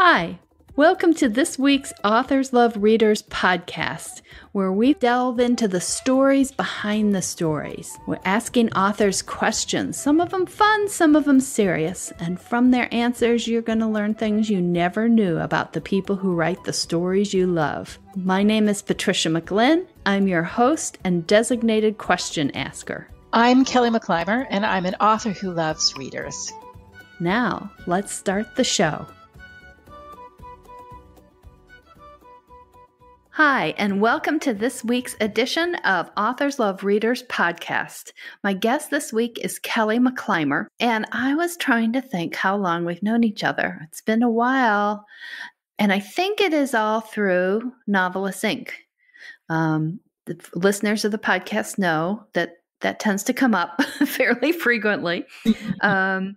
Hi, welcome to this week's Authors Love Readers podcast, where we delve into the stories behind the stories. We're asking authors questions, some of them fun, some of them serious, and from their answers, you're going to learn things you never knew about the people who write the stories you love. My name is Patricia McLinn. I'm your host and designated question asker. I'm Kelly McClymer, and I'm an author who loves readers. Now, let's start the show. Hi, and welcome to this week's edition of Authors Love Readers podcast. My guest this week is Kelly McClymer, and I was trying to think how long we've known each other. It's been a while, and I think it is all through Novelists Inc. The listeners of the podcast know that tends to come up fairly frequently, and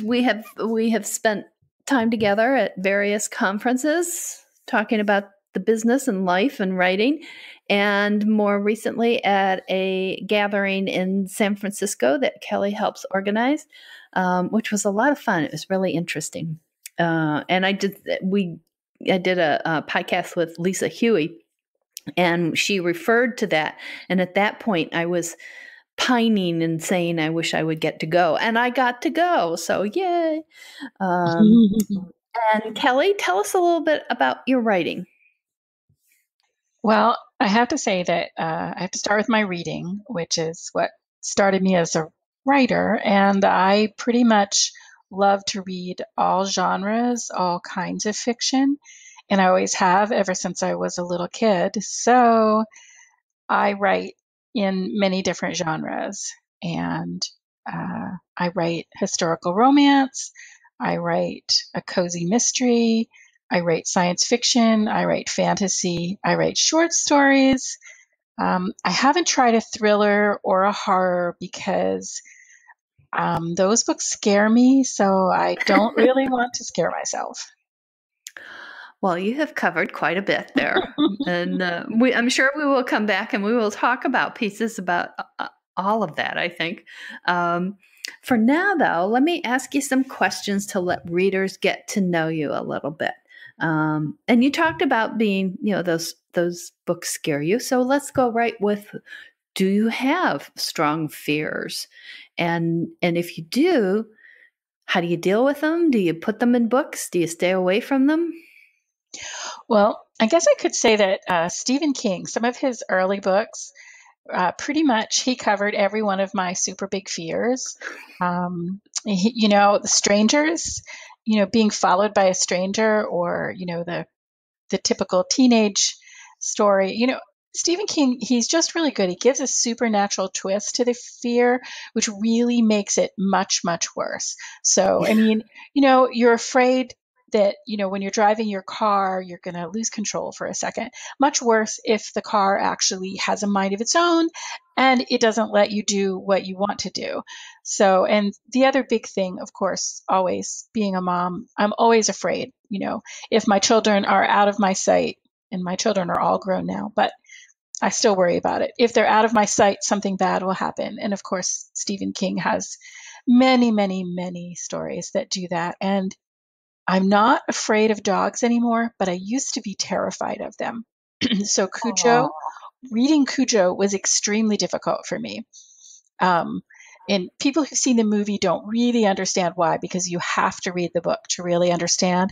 we have spent time together at various conferences talking about the business and life and writing, and more recently at a gathering in San Francisco that Kelly helps organize, which was a lot of fun. It was really interesting. And I did a podcast with Lisa Huey, and she referred to that. And at that point, I was pining and saying, I wish I would get to go. And I got to go. So yay. And Kelly, tell us a little bit about your writing. Well, I have to say that I have to start with my reading, which is what started me as a writer. And I pretty much love to read all genres, all kinds of fiction. And I always have ever since I was a little kid. So I write in many different genres. And I write historical romance. I write a cozy mystery. I write science fiction, I write fantasy, I write short stories. I haven't tried a thriller or a horror because those books scare me, so I don't really want to scare myself. Well, you have covered quite a bit there, and I'm sure we will come back and we will talk about pieces about all of that, I think. For now, though, let me ask you some questions to let readers get to know you a little bit. And you talked about being, those books scare you. So let's go right with, do you have strong fears? And if you do, how do you deal with them? Do you put them in books? Do you stay away from them? Well, I guess I could say that Stephen King, some of his early books, pretty much he covered every one of my super big fears. The strangers, being followed by a stranger, or, the typical teenage story. Stephen King, he's just really good. He gives a supernatural twist to the fear, which really makes it much, much worse. So, I mean, you're afraid that, when you're driving your car, you're going to lose control for a second. Much worse if the car actually has a mind of its own and it doesn't let you do what you want to do. So, and the other big thing, of course, always being a mom, I'm always afraid, if my children are out of my sight, and my children are all grown now, but I still worry about it. If they're out of my sight, something bad will happen. And of course, Stephen King has many, many, many stories that do that. And I'm not afraid of dogs anymore, but I used to be terrified of them. So reading Cujo was extremely difficult for me. And people who've seen the movie don't really understand why, because you have to read the book to really understand.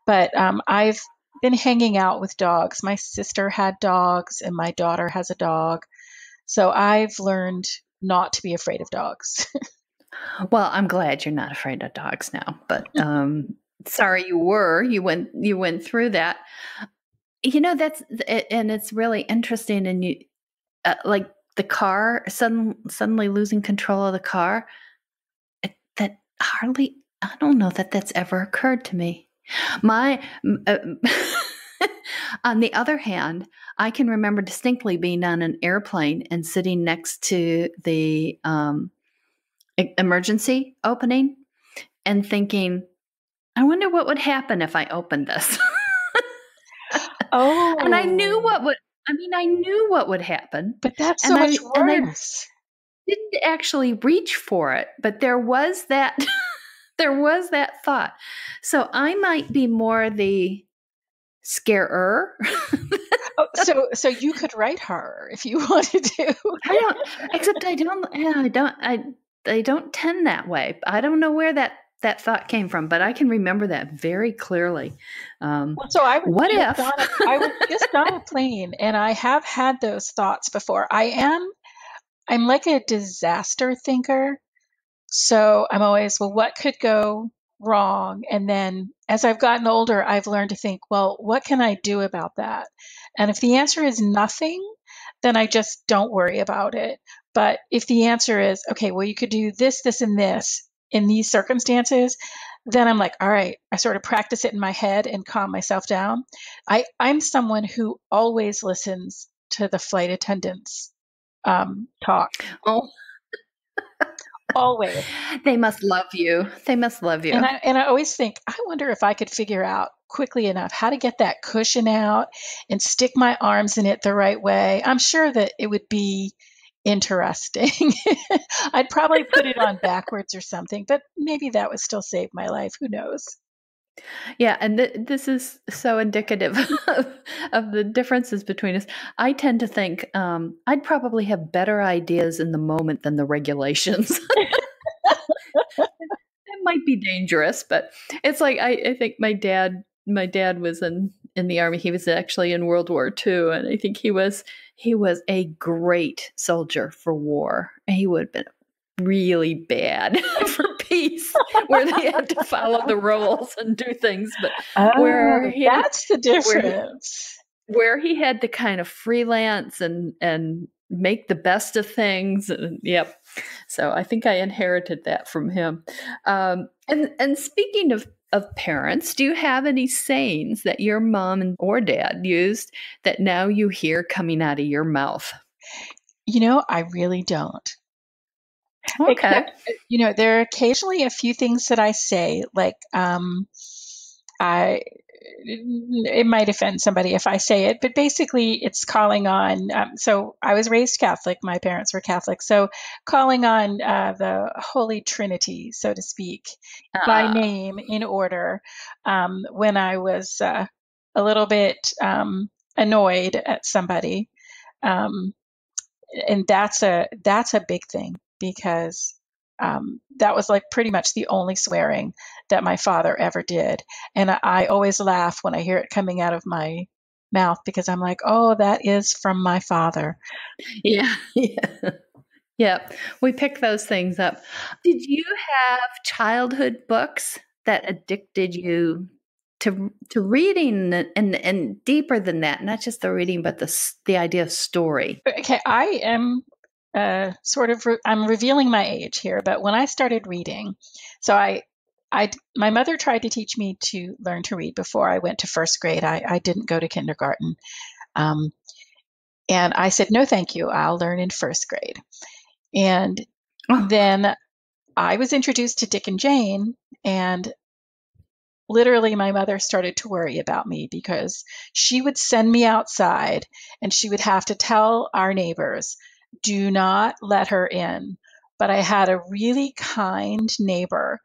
But I've been hanging out with dogs. My sister had dogs, and my daughter has a dog. So I've learned not to be afraid of dogs. Well, I'm glad you're not afraid of dogs now, but sorry you were. You went through that. That's and it's really interesting. And you like the car suddenly losing control of the car. That hardly. I don't know that that's ever occurred to me. On the other hand, I can remember distinctly being on an airplane and sitting next to the emergency opening and thinking, I wonder what would happen if I opened this. Oh. And I knew what would happen. But that's so much worse. I didn't actually reach for it, but there was that There was that thought. So I might be more the scarer. Oh, so you could write horror if you wanted to. I don't, except I don't tend that way. I don't know where that thought came from, but I can remember that very clearly. Well, so What if? I was just on a plane, and I have had those thoughts before. I'm like a disaster thinker. So I'm always, well, what could go wrong? And then as I've gotten older, I've learned to think, well, what can I do about that? And if the answer is nothing, then I just don't worry about it. But if the answer is, okay, well, you could do this, this, and this in these circumstances, then I'm like, all right, I sort of practice it in my head and calm myself down. I'm someone who always listens to the flight attendants talk. Oh, Always. they must love you. They must love you. And I always think, I wonder if I could figure out quickly enough how to get that cushion out and stick my arms in it the right way. I'm sure that it would be interesting. I'd probably put it on backwards or something, but maybe that would still save my life. Who knows? Yeah, and this is so indicative of the differences between us. I tend to think I'd probably have better ideas in the moment than the regulations. It might be dangerous, but it's like I think my dad was in the Army. He was actually in World War II, and I think he was a great soldier for war. And he would have been really bad for peace, where they had to follow the rules and do things. But that's the difference. Where he had to kind of freelance and make the best of things. And, yep. So I think I inherited that from him. And speaking of parents, do you have any sayings that your mom or dad used that now you hear coming out of your mouth? I really don't. Okay. Except, there are occasionally a few things that I say, like, it might offend somebody if I say it, but basically it's calling on, so I was raised Catholic, my parents were Catholic, so calling on the Holy Trinity, so to speak, by name in order, when I was a little bit annoyed at somebody. And that's a big thing, because that was like pretty much the only swearing that my father ever did. And I always laugh when I hear it coming out of my mouth, because I'm like, oh, that is from my father. Yeah. Yeah. We pick those things up. Did you have childhood books that addicted you to reading, and deeper than that, not just the reading, but the idea of story? Okay, I am I'm revealing my age here, but when I started reading, so my mother tried to teach me to learn to read before I went to first grade. I didn't go to kindergarten. And I said, no, thank you. I'll learn in first grade. And then I was introduced to Dick and Jane, and literally my mother started to worry about me, because she would send me outside and she would have to tell our neighbors, do not let her in. But I had a really kind neighbor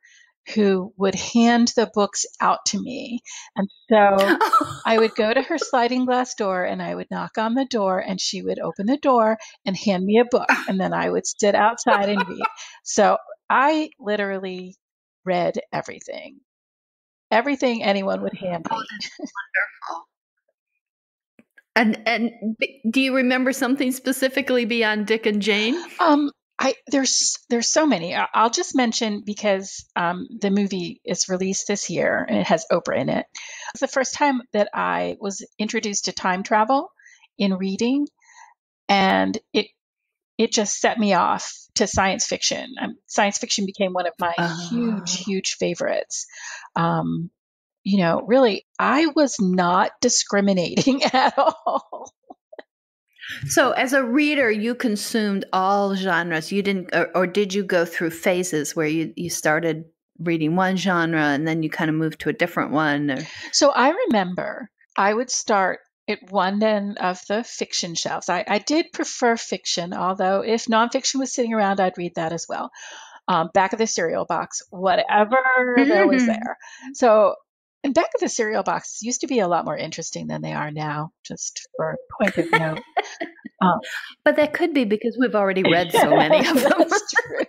who would hand the books out to me. And so I would go to her sliding glass door and I would knock on the door, and she would open the door and hand me a book. And then I would sit outside and read. So I literally read everything anyone would hand me. Wonderful. And do you remember something specifically beyond Dick and Jane? There's so many. I'll just mention, because the movie is released this year and it has Oprah in it. It's the first time that I was introduced to time travel in reading, and it just set me off to science fiction. Science fiction became one of my huge favorites. Really, I was not discriminating at all. So as a reader, you consumed all genres. You didn't, or did you go through phases where you started reading one genre and then you kind of moved to a different one? So I remember I would start at one end of the fiction shelves. I did prefer fiction, although if nonfiction was sitting around, I'd read that as well. back of the cereal box, whatever there was there. So, and back of the cereal box used to be a lot more interesting than they are now, just for a point of note. But that could be because we've already read so many of them. That's true.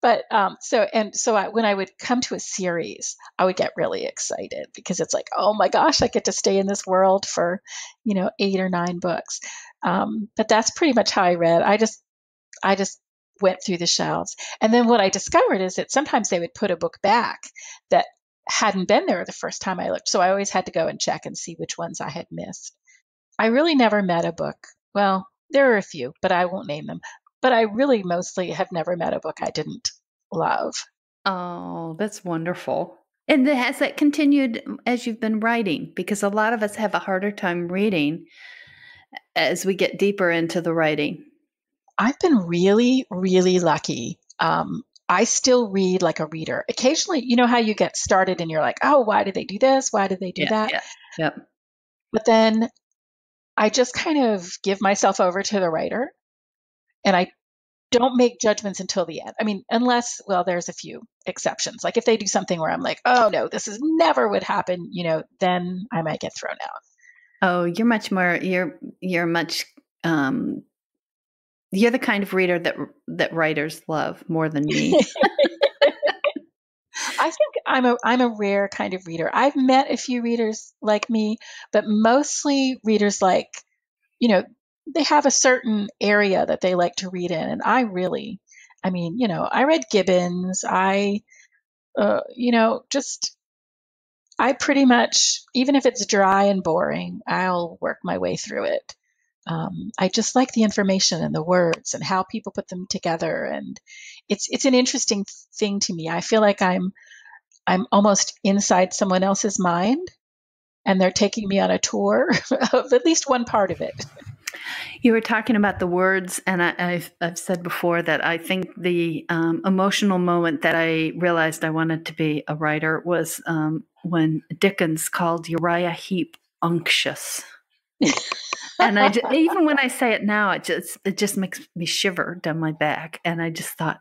But when I would come to a series, I would get really excited because it's like, oh my gosh, I get to stay in this world for, 8 or 9 books. But that's pretty much how I read. I just went through the shelves. And then what I discovered is that sometimes they would put a book back that hadn't been there the first time I looked. So I always had to go and check and see which ones I had missed. I really never met a book. Well, there are a few, but I won't name them. But I really mostly have never met a book I didn't love. Oh, that's wonderful. And has that continued as you've been writing? Because a lot of us have a harder time reading as we get deeper into the writing. I've been really, really lucky. I still read like a reader. Occasionally, you know how you get started and you're like, oh, why did they do this? Why did they do that? Yeah. Yep. But then I just kind of give myself over to the writer and I don't make judgments until the end. I mean, unless, well, there's a few exceptions. Like if they do something where I'm like, oh no, this is never would happen, then I might get thrown out. Oh, you're much more, you're much, you're the kind of reader that writers love more than me. I think I'm a rare kind of reader. I've met a few readers like me, but mostly readers like, they have a certain area that they like to read in. And I read Gibbons. I pretty much, even if it's dry and boring, I'll work my way through it. I just like the information and the words and how people put them together. And it's an interesting thing to me. I feel like I'm almost inside someone else's mind and they're taking me on a tour of at least one part of it. You were talking about the words, and I've said before that I think the emotional moment that I realized I wanted to be a writer was when Dickens called Uriah Heep unctuous. And even when I say it now, it just makes me shiver down my back. And I just thought,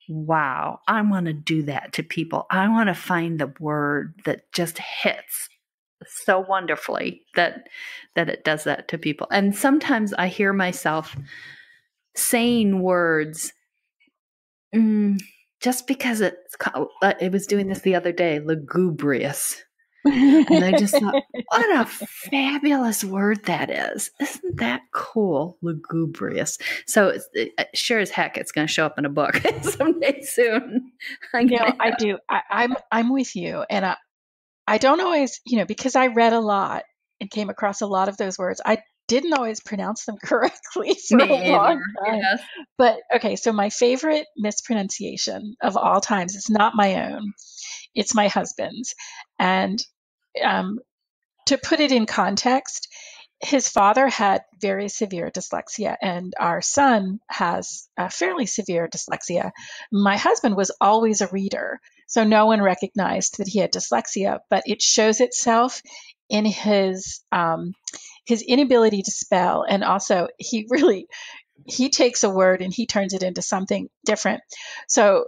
wow, I want to do that to people. I want to find the word that just hits so wonderfully that it does that to people. And sometimes I hear myself saying words just because it was doing this the other day, lugubrious. And I just thought, what a fabulous word that is. Isn't that cool? Lugubrious. So sure as heck, it's going to show up in a book someday soon. I do. I'm with you. And I don't always, because I read a lot and came across a lot of those words, I didn't always pronounce them correctly for a long time. Yes. But okay, so my favorite mispronunciation of all times is not my own. It's my husband's. And to put it in context, his father had very severe dyslexia, and our son has fairly severe dyslexia. My husband was always a reader, so no one recognized that he had dyslexia, but it shows itself in his inability to spell, and also he takes a word and he turns it into something different. So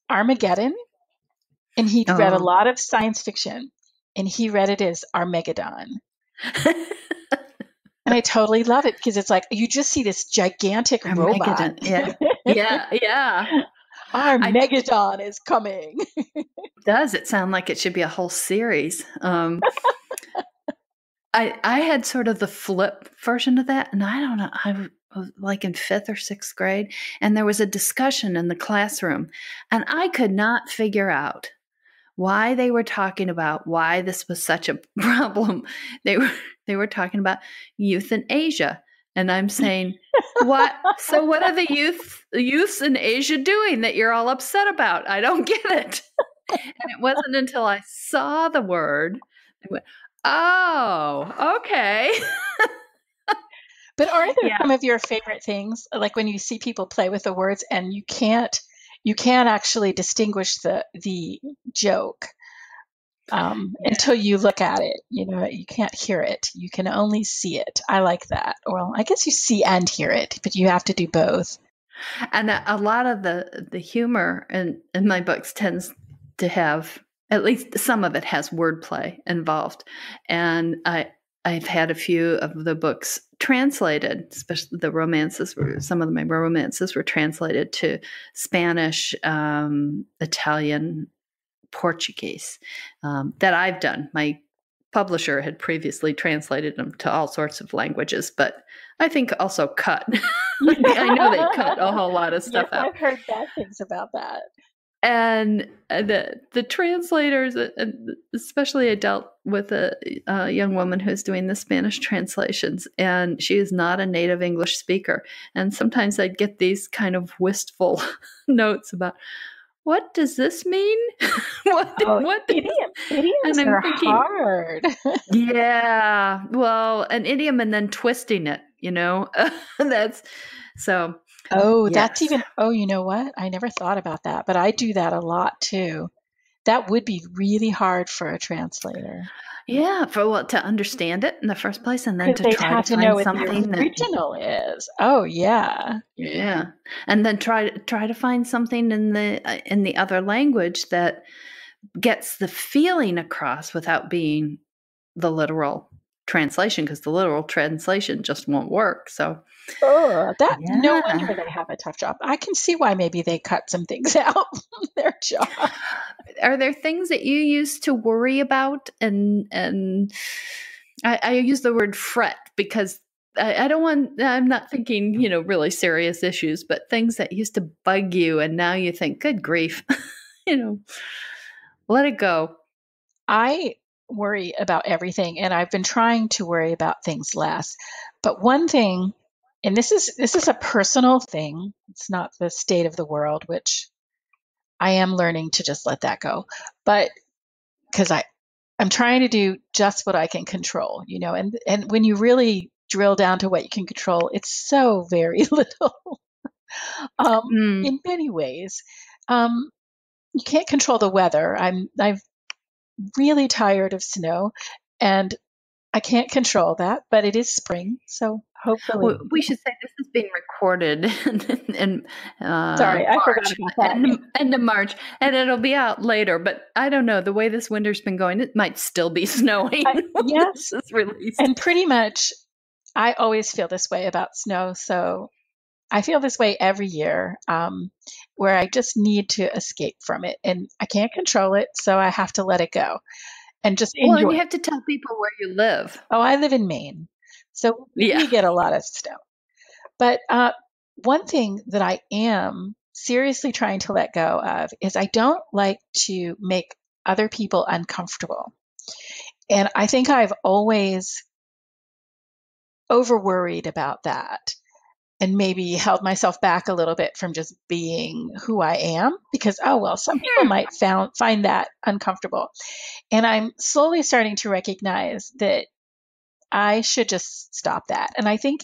Armageddon, and he'd read a lot of science fiction, and he read it as Armageddon. And I totally love it because it's like you just see this gigantic robot. Yeah. Armageddon is coming. Does it sound like it should be a whole series? I had sort of the flip version of that, and I don't know. I was like in 5th or 6th grade, and there was a discussion in the classroom, and I could not figure out why they were talking about why this was such a problem. They were talking about euthanasia. And I'm saying, what? So what are the youths in Asia doing that you're all upset about? I don't get it. And it wasn't until I saw the word, I went, oh, okay. But aren't there some of your favorite things? Like when you see people play with the words and you can't actually distinguish the joke until you look at it. You can't hear it. You can only see it. I like that. Well, I guess you see and hear it, but you have to do both. And a lot of the humor in my books tends to have, at least some of it has wordplay involved. And I've had a few of the books translated, especially the romances. Some of my romances were translated to Spanish, Italian, Portuguese, that I've done. My publisher had previously translated them to all sorts of languages, but I think also cut. I know they cut a whole lot of stuff out. I've heard bad things about that. And the translators, especially I dealt with a young woman who's doing the Spanish translations, and she is not a native English speaker. And sometimes I'd get these kind of wistful notes about, what does this mean? Idioms are hard. Yeah, well, an idiom and then twisting it, that's so. Oh, yes. That's even, you know what? I never thought about that, but I do that a lot too. That would be really hard for a translator. Yeah, to understand it in the first place, and then to try to find something that the original is. Oh, yeah, yeah, and then try to find something in the other language that gets the feeling across without being the literal translation, because the literal translation just won't work. So, no wonder they have a tough job. I can see why maybe they cut some things out from their job. Are there things that you used to worry about? And I use the word fret because I'm not thinking, really serious issues, but things that used to bug you and now you think, good grief, let it go. I worry about everything, and I've been trying to worry about things less. But one thing, and this is a personal thing, it's not the state of the world, which I am learning to just let that go. But because I'm trying to do just what I can control, and when you really drill down to what you can control, it's so very little. In many ways, you can't control the weather. I'm really tired of snow, and I can't control that, but it is spring, so hopefully. We should say this is being recorded in sorry, I forgot about that. End of March, and it'll be out later. But I don't know, the way this winter's been going, it might still be snowing. Yes, this is released. And pretty much, I always feel this way about snow. So I feel this way every year, where I just need to escape from it, and I can't control it, so I have to let it go. And just enjoy. Well, and you have to tell people where you live. Oh, I live in Maine, so we get a lot of snow. But one thing that I am seriously trying to let go of is I don't like to make other people uncomfortable. And I think I've always over-worried about that and maybe held myself back a little bit from just being who I am because, some people might find that uncomfortable. And I'm slowly starting to recognize that I should just stop that. And I think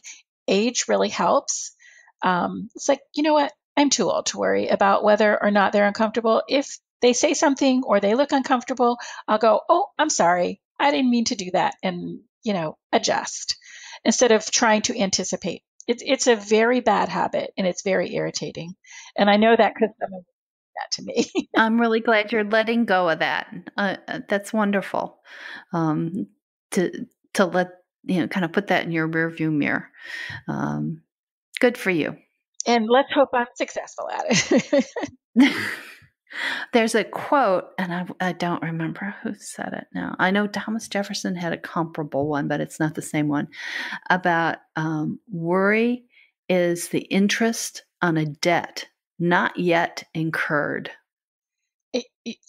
age really helps. It's like, you know what? I'm too old to worry about whether or not they're uncomfortable. If they say something or they look uncomfortable, I'll go, oh, I'm sorry. I didn't mean to do that. And, adjust instead of trying to anticipate. It's a very bad habit and it's very irritating. And I know that because someone did that to me. I'm really glad you're letting go of that. That's wonderful. To let, kind of put that in your rearview mirror. Good for you. And let's hope I'm successful at it. There's a quote, and I don't remember who said it now. I know Thomas Jefferson had a comparable one, but it's not the same one, about worry is the interest on a debt not yet incurred.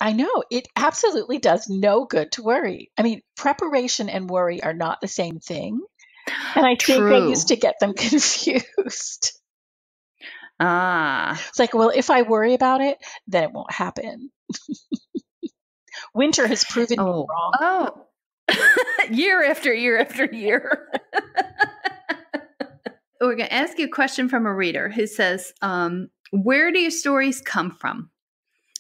I know. It absolutely does no good to worry. I mean, preparation and worry are not the same thing. And I think I used to get them confused. It's like, well, if I worry about it, then it won't happen. Winter has proven me wrong. Oh, year after year after year. We're going to ask you a question from a reader who says, where do your stories come from?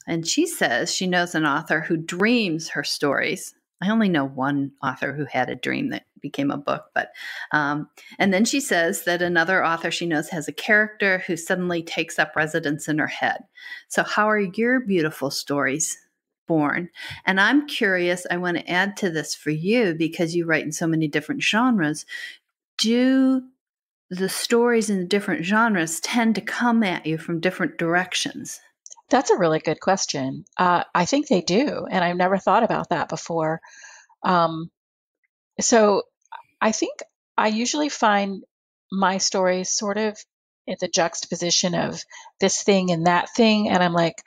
And she says she knows an author who dreams her stories. I only know one author who had a dream that became a book. But and then she says that another author she knows has a character who suddenly takes up residence in her head. So how are your beautiful stories born? And I'm curious, I want to add to this for you because you write in so many different genres. Do the stories in the different genres tend to come at you from different directions? That's a really good question. I think they do, and I've never thought about that before. So I think I usually find my stories sort of at the juxtaposition of this thing and that thing, and I'm like,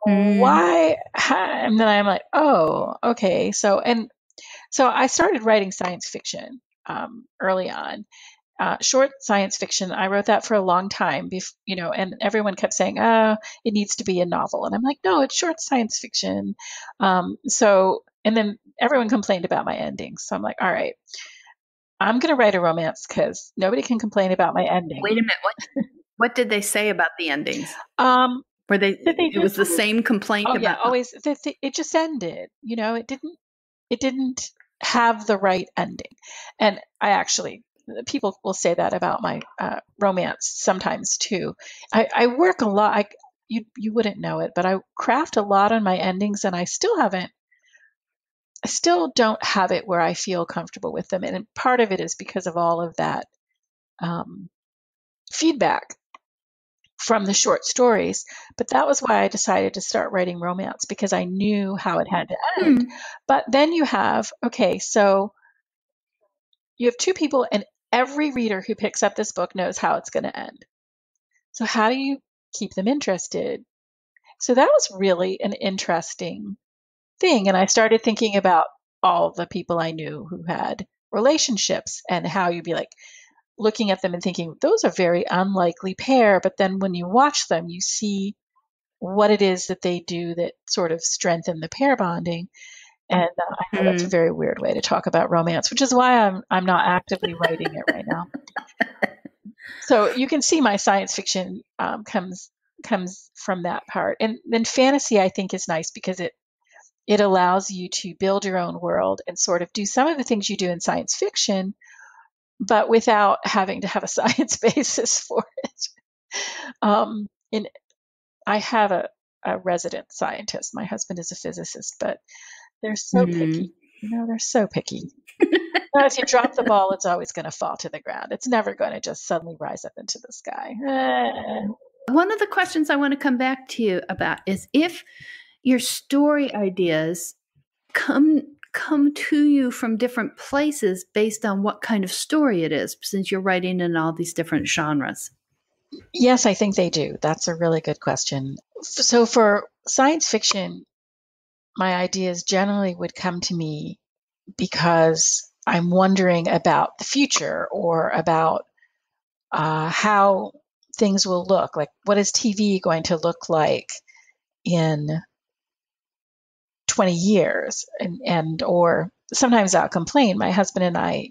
why? And then I'm like, oh, okay. So I started writing science fiction early on. Short science fiction. I wrote that for a long time, and everyone kept saying, "Oh, it needs to be a novel," and I'm like, "No, it's short science fiction." And then everyone complained about my endings, so I'm like, "All right, I'm going to write a romance because nobody can complain about my ending." Wait a minute, what did they say about the endings? Were they? It was the same complaint oh, about. Yeah, always. It just ended. It didn't have the right ending, and people will say that about my romance sometimes too. I work a lot. You wouldn't know it, but I craft a lot on my endings, and I still don't have it where I feel comfortable with them. And part of it is because of all of that feedback from the short stories. But that was why I decided to start writing romance, because I knew how it had to end. But then so you have two people, and every reader who picks up this book knows how it's going to end. So how do you keep them interested? So that was really an interesting thing. And I started thinking about all the people I knew who had relationships, and how you'd be like looking at them and thinking, those are very unlikely pair. But then when you watch them, you see what it is that they do that sort of strengthen the pair bonding. And I know that's a very weird way to talk about romance, which is why I'm not actively writing it right now. So you can see my science fiction comes from that part. And then fantasy, I think, is nice because it allows you to build your own world and sort of do some of the things you do in science fiction, but without having to have a science basis for it. And I have a resident scientist. My husband is a physicist, but they're so picky. They're so picky. If you drop the ball, it's always going to fall to the ground. It's never going to just suddenly rise up into the sky. One of the questions I want to come back to you about is if your story ideas come to you from different places based on what kind of story it is, since you're writing in all these different genres. Yes, I think they do. That's a really good question. So for science fiction, my ideas generally would come to me because I'm wondering about the future, or about how things will look. Like, what is TV going to look like in 20 years? Or sometimes I'll complain. My husband and I,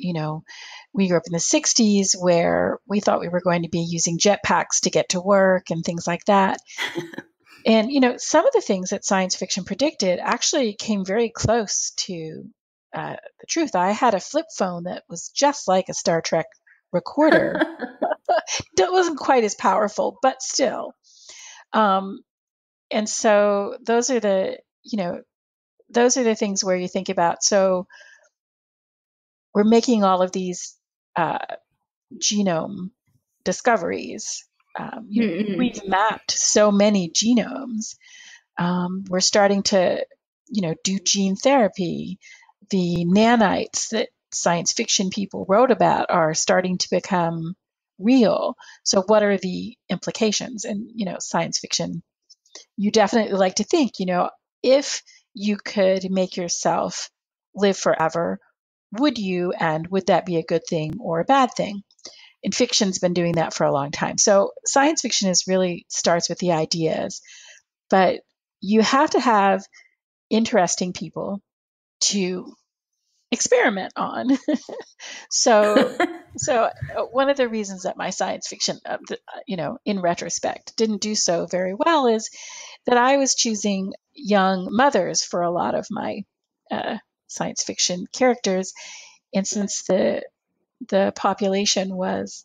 we grew up in the 60s where we thought we were going to be using jetpacks to get to work and things like that. And, some of the things that science fiction predicted actually came very close to the truth. I had a flip phone that was just like a Star Trek recorder. That wasn't quite as powerful, but still. And so those are the things where you think about. So we're making all of these genome discoveries. We've mapped so many genomes. We're starting to, do gene therapy. The nanites that science fiction people wrote about are starting to become real. So what are the implications? And, science fiction, you definitely like to think, if you could make yourself live forever, would you? And would that be a good thing or a bad thing? And fiction's been doing that for a long time. So science fiction really starts with the ideas, but you have to have interesting people to experiment on. So one of the reasons that my science fiction, in retrospect, didn't do so very well is that I was choosing young mothers for a lot of my science fiction characters. And since the population was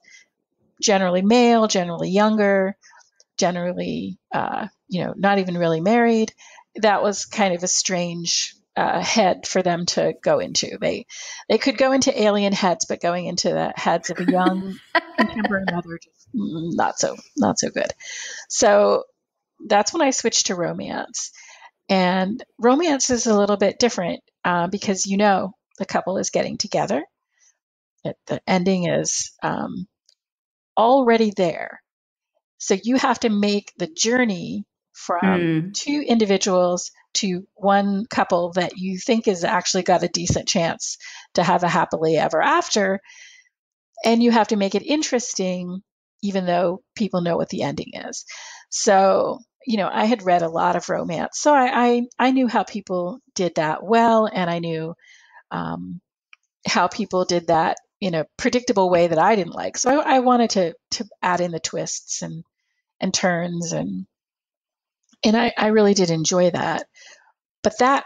generally male, generally younger, generally, not even really married, that was kind of a strange head for them to go into. They could go into alien heads, but going into the heads of a young contemporary mother, just not so good. So that's when I switched to romance. And romance is a little bit different because the couple is getting together. The ending is already there. So you have to make the journey from two individuals to one couple that you think has actually got a decent chance to have a happily ever after. And you have to make it interesting, even though people know what the ending is. So, I had read a lot of romance. So I knew how people did that well. And I knew how people did that in a predictable way that I didn't like. So I wanted to add in the twists and turns, and I really did enjoy that. But that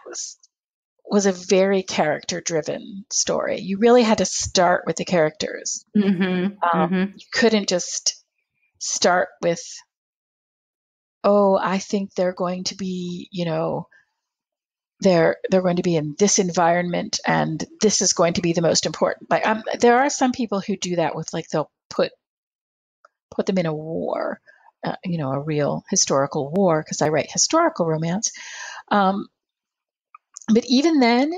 was a very character-driven story. You really had to start with the characters. You couldn't just start with, I think they're going to be, they're going to be in this environment, and this is going to be the most important. Like there are some people who do that with, like, they'll put them in a war. A real historical war, because I write historical romance. But even then,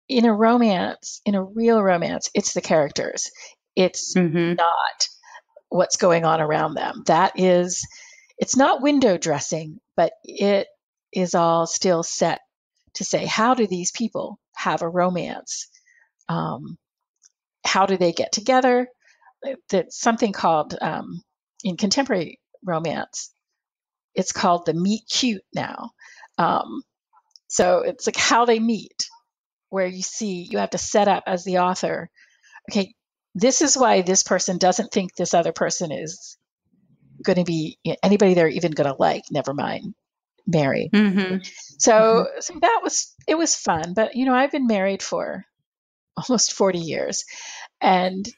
in a real romance, it's the characters. It's not what's going on around them. It's not window dressing, but it is all still set to say, how do these people have a romance? How do they get together? That's something called, in contemporary romance, it's called the meet cute now. So it's like how they meet, where you have to set up as the author, okay, this is why this person doesn't think this other person is going to be anybody they're even going to like, never mind marry. So it was fun. But, I've been married for almost 40 years, and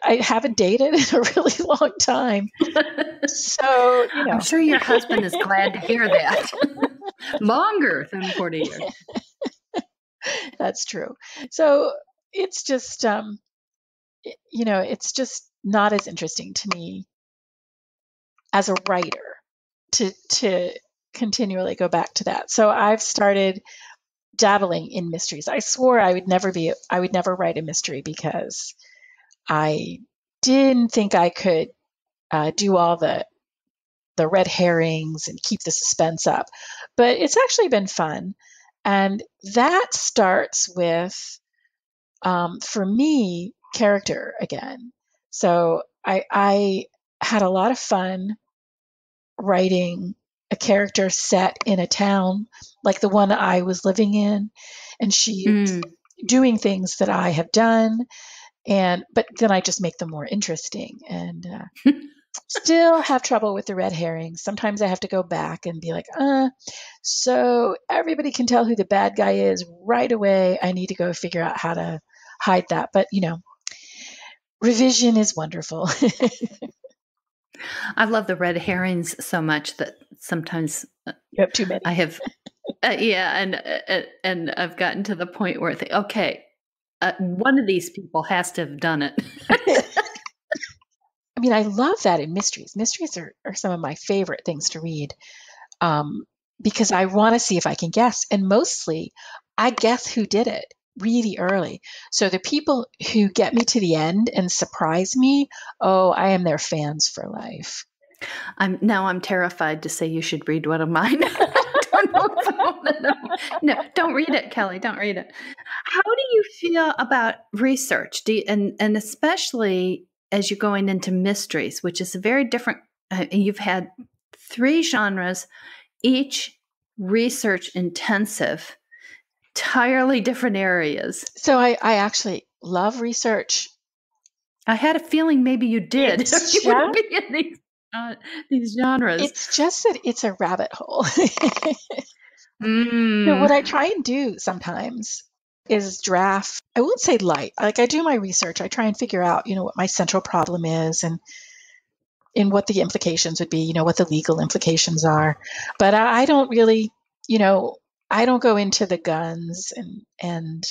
I haven't dated in a really long time. So, I'm sure your husband is glad to hear that. Longer than 40 years. That's true. So it's just, it's just not as interesting to me as a writer to continually go back to that. So I've started dabbling in mysteries. I swore I would never write a mystery, because I didn't think I could do all the red herrings and keep the suspense up. But it's actually been fun. And that starts with, for me, character again. So I had a lot of fun writing a character set in a town like the one I was living in, and she's doing things that I have done, but then I just make them more interesting, and still have trouble with the red herrings. Sometimes I have to go back and be like, so everybody can tell who the bad guy is right away. I need to go figure out how to hide that. But, revision is wonderful. I love the red herrings so much that sometimes you have too many. I have, and I've gotten to the point where I think, okay, one of these people has to have done it. I mean, I love that in mysteries. Mysteries are some of my favorite things to read, because I want to see if I can guess. And mostly, I guess who did it really early. So the people who get me to the end and surprise me, I am their fans for life. I'm terrified to say you should read one of mine. I don't know if I want to know. No, don't read it, Kelly. Don't read it. How do you feel about research? And especially as you're going into mysteries, which is a very different, you've had 3 genres, each research intensive, entirely different areas. So I actually love research. I had a feeling maybe you did. You wouldn't be in these genres. It's just that it's a rabbit hole. So what I try and do sometimes is draft. I won't say light. Like I do my research. I try and figure out, what my central problem is and what the implications would be, what the legal implications are. But I don't really, I don't go into the guns and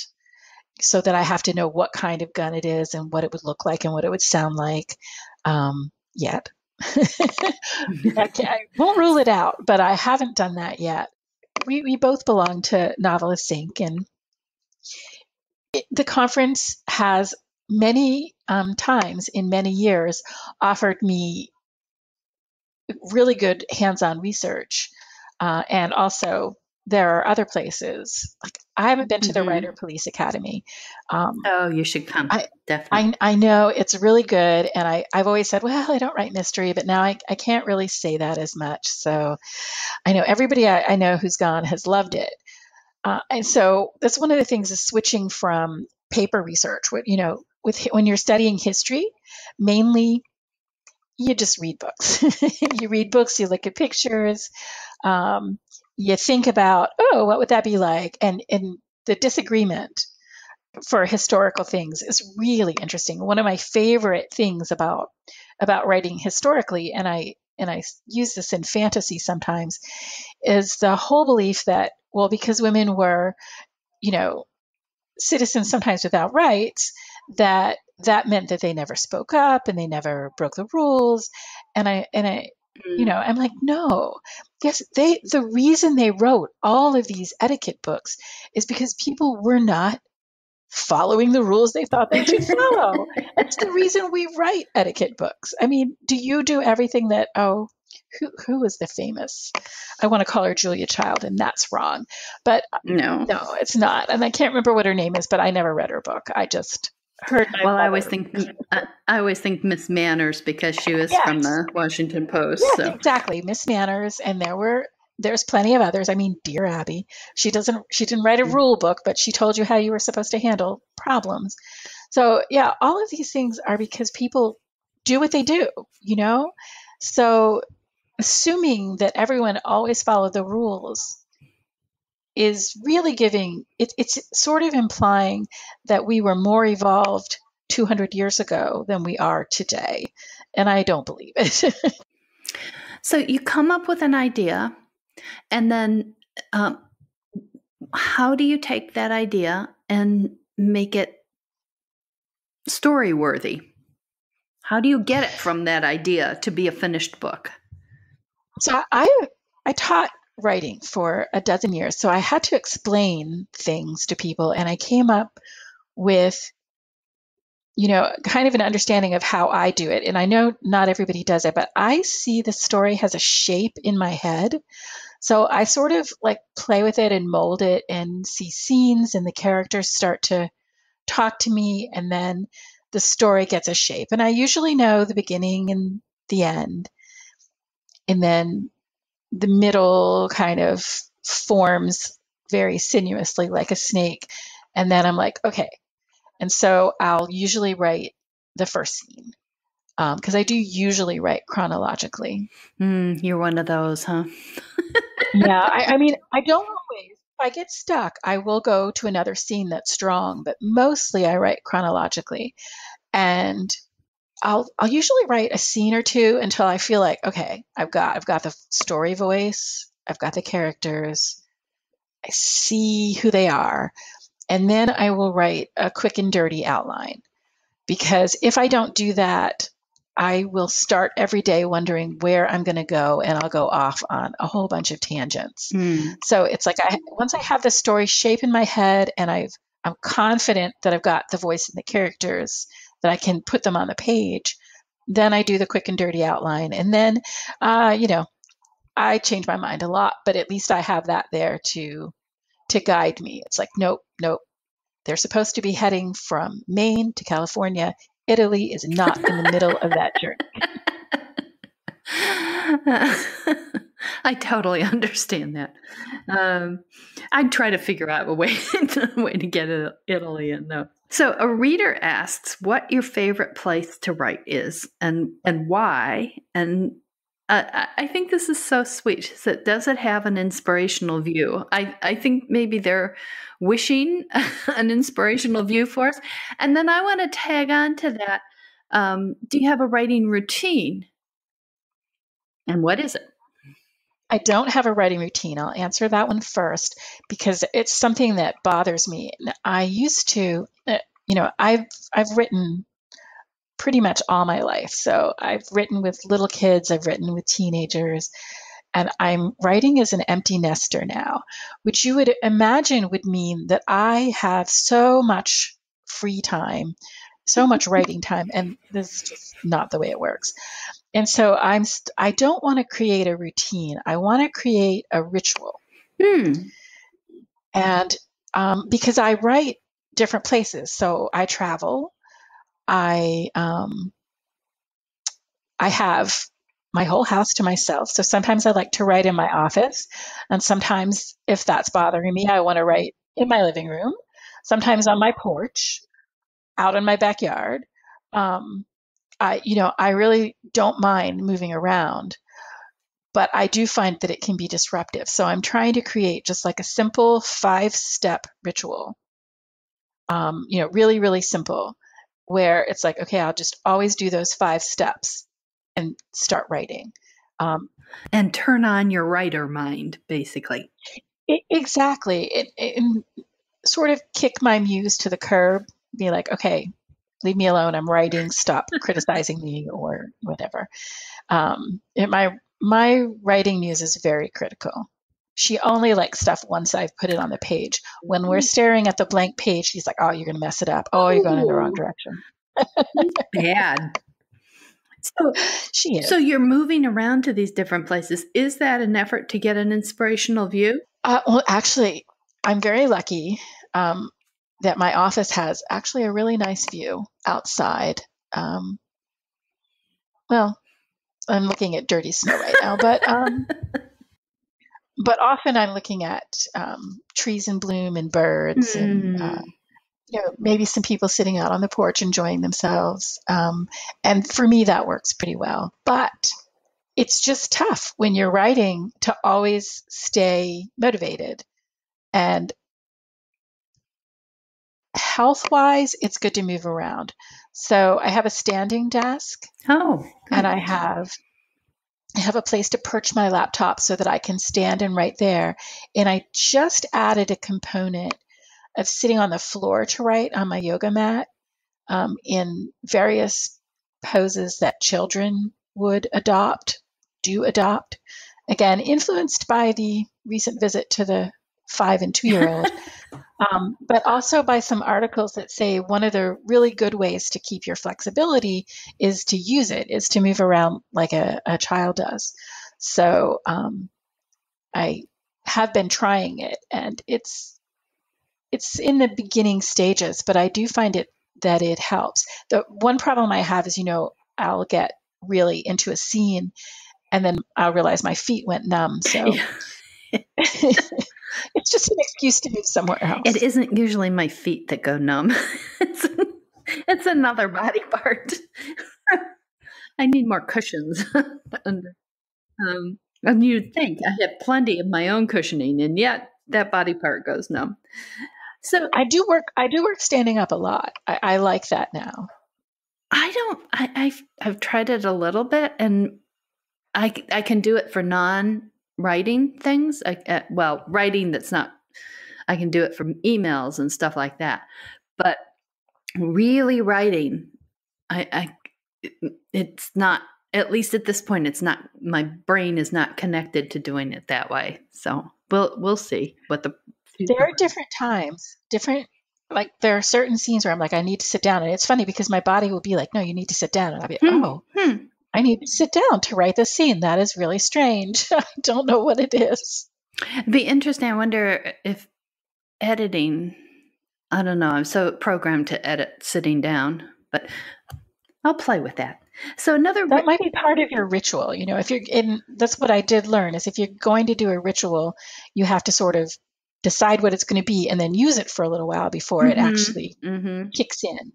so that I have to know what kind of gun it is and what it would look like and what it would sound like yet. I won't rule it out, but I haven't done that yet. We both belong to Novelist Inc. and the conference has many times in many years offered me really good hands-on research. And also there are other places. Like I haven't been to the Writer Police Academy. Oh, you should come. Definitely. I know it's really good. And I've always said, well, I don't write mystery, but now I can't really say that as much. So I know everybody I know who's gone has loved it. And so that's one of the things is switching from paper research. When you're studying history, mainly you just read books. You read books, you look at pictures, you think about, oh, what would that be like? And the disagreement for historical things is really interesting. One of my favorite things about writing historically, and I use this in fantasy sometimes, is the whole belief that, well, because women were, citizens sometimes without rights, that meant that they never spoke up and they never broke the rules. And I'm like, no, yes, the reason they wrote all of these etiquette books is because people were not following the rules they thought they should follow. That's the reason we write etiquette books. I mean, do you do everything that, who is the famous? I want to call her Julia Child, and that's wrong. But no, it's not. And I can't remember what her name is, but I never read her book. I just heard. Well, I always think Miss Manners because she was from the Washington Post. Yes, so. Exactly, Miss Manners, and there's plenty of others. I mean, Dear Abby. She didn't write a rule book, but she told you how you were supposed to handle problems. So yeah, all of these things are because people do what they do, So assuming that everyone always followed the rules is really it's sort of implying that we were more evolved 200 years ago than we are today. And I don't believe it. So you come up with an idea, and then how do you take that idea and make it story worthy? How do you get it from that idea to be a finished book? So I taught writing for a dozen years, so I had to explain things to people, and I came up with kind of an understanding of how I do it. And I know not everybody does it, but I see the story has a shape in my head. So I sort of like play with it and mold it and see scenes, and the characters start to talk to me, and then the story gets a shape. And I usually know the beginning and the end, and then the middle kind of forms very sinuously like a snake. And then I'm like, okay. And so I'll usually write the first scene because I do usually write chronologically. You're one of those, huh? Yeah, I mean, I don't always. If I get stuck, I will go to another scene that's strong, but mostly I write chronologically. And I'll usually write a scene or two until I feel like, okay, I've got the story voice, I've got the characters, I see who they are, and then I will write a quick and dirty outline. Because if I don't do that, I will start every day wondering where I'm going to go, and I'll go off on a whole bunch of tangents. So it's like once I have the story shape in my head, and I'm confident that I've got the voice and the characters, that I can put them on the page, then I do the quick and dirty outline. And then, I change my mind a lot, but at least I have that there to guide me. It's like, nope. They're supposed to be heading from Maine to California. Italy is not in the middle of that journey. I totally understand that. I'd try to figure out a way to get Italy in, though. So a reader asks what your favorite place to write is and why, and I think this is so sweet. She said, does it have an inspirational view? I think maybe they're wishing an inspirational view for us. And then I want to tag on to that. Do you have a writing routine? And what is it? I don't have a writing routine. I'll answer that one first because it's something that bothers me. I used to, I've written pretty much all my life. So I've written with little kids, I've written with teenagers, and I'm writing as an empty nester now, which you would imagine would mean that I have so much free time, so much writing time, and this is just not the way it works. And so I don't want to create a routine. I want to create a ritual. And because I write different places, so I travel. I have my whole house to myself. So sometimes I like to write in my office, and sometimes, if that's bothering me, I want to write in my living room. Sometimes on my porch, out in my backyard. I really don't mind moving around, but I do find that it can be disruptive. So I'm trying to create just like a simple 5-step ritual, really, really simple, where it's like, okay, I'll just always do those 5 steps and start writing. And turn on your writer mind, basically. Exactly. And sort of kick my muse to the curb, be like, okay, leave me alone. I'm writing. Stop criticizing me or whatever. My writing muse is very critical. She only likes stuff once I've put it on the page. When we're staring at the blank page, she's like, oh, you're going to mess it up. Oh, you're going in the wrong direction. Bad. So she is. So you're moving around to these different places. Is that an effort to get an inspirational view? Well, actually, I'm very lucky that my office has actually a really nice view outside. Well, I'm looking at dirty snow right now, but often I'm looking at trees in bloom and birds and maybe some people sitting out on the porch enjoying themselves. And for me, that works pretty well. But it's just tough when you're writing to always stay motivated. And health-wise, it's good to move around. So I have a standing desk. Oh, good. And I have a place to perch my laptop so that I can stand and write there. And I just added a component of sitting on the floor to write on my yoga mat in various poses that children would do adopt. Again, influenced by the recent visit to the 5 and 2-year-old, but also by some articles that say one of the really good ways to keep your flexibility is to move around like a child does. So I have been trying it, and it's in the beginning stages, but I do find that it helps. The one problem I have is, I'll get really into a scene and then I'll realize my feet went numb. So it's just an excuse to move somewhere else. It isn't usually my feet that go numb. It's another body part. I need more cushions. And you'd think I have plenty of my own cushioning, and yet that body part goes numb. So I do work standing up a lot. I like that now. I've tried it a little bit, and I can do it for non-writing things. Writing that's not, I can do it from emails and stuff like that. But really writing, it's not, at least at this point, it's not, my brain is not connected to doing it that way. So we'll see what the There are different times, like there are certain scenes where I'm like, I need to sit down. And it's funny because my body will be like, no, you need to sit down. And I'll be like, I need to sit down to write this scene. That is really strange. I don't know what it is. It'd be interesting. I wonder if editing, I don't know. I'm so programmed to edit sitting down, but I'll play with that. So that might be part of your ritual. If you're in, that's what I did learn is if you're going to do a ritual, you have to sort of decide what it's going to be and then use it for a little while before it actually kicks in.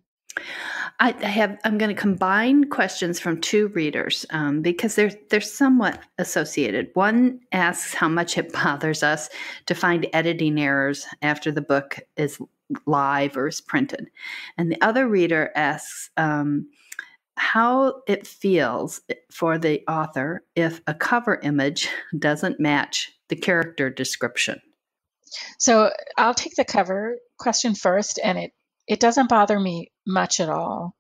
I'm going to combine questions from two readers because they're somewhat associated. One asks how much it bothers us to find editing errors after the book is live or is printed. And the other reader asks how it feels for the author if a cover image doesn't match the character description. So I'll take the cover question first, and it doesn't bother me much at all.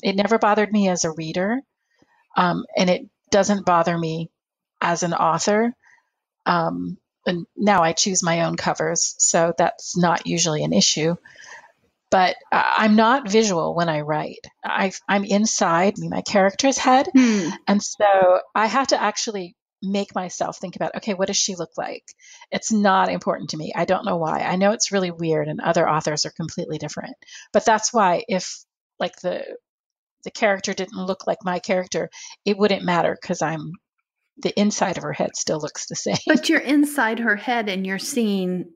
It never bothered me as a reader, and it doesn't bother me as an author. And now I choose my own covers, so that's not usually an issue. But I'm not visual when I write. I'm inside my character's head, and so I have to actually make myself think about, okay, what does she look like? It's not important to me. I don't know why. I know it's really weird, and other authors are completely different. But that's why if like the character didn't look like my character, it wouldn't matter because the inside of her head still looks the same. But you're inside her head and you're seeing